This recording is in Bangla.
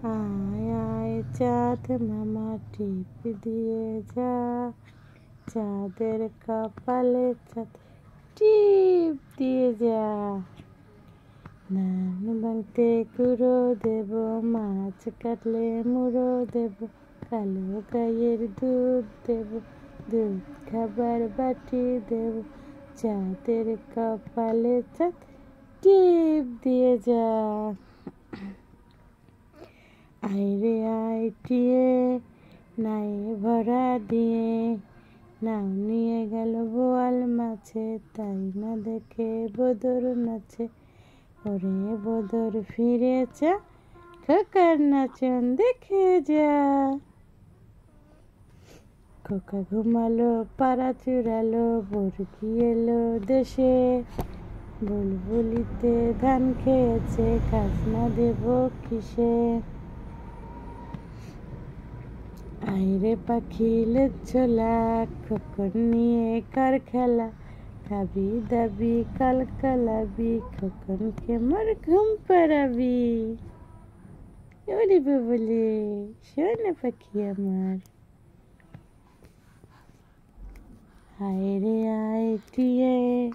আয় আয় চাঁদ মামা টিপ দিয়ে যা, চাঁদের কপালে চাঁদ টিপ দিয়ে যা। ধান ভাঙতে কুড়ো দেব, মাছ কাটলে মুড়ো দেব, কালো গাইয়ের দুধ দেব, দুধ খাবার বাটি দেব, চাঁদের কপালে চাঁদ টিপ দিয়ে যা। আইরে আয় টিয়ে নাই ভরা দিয়ে, নাও নিয়ে গেল বোয়াল মাছে, তাই না দেখে বদর নাচে। ওরে বদর ফিরে যা, খোকার নাচন দেখে যা। খোকা ঘুমালো পাড়া চুরালো, বর্গি এলো দেশে, বুলবুলিতে ধান খেয়েছে, খাজনা দেব কিসে। আইরে পাখি লেজঝোলা, খোকন নিয়ে কার খেলা, খাবি দাবি কলকলাবি, খোকনকে মোর ঘুম পাড়াবি। ওরে বাবুলে, শোন পাখি আমার। আয় রে আয় টিয়ে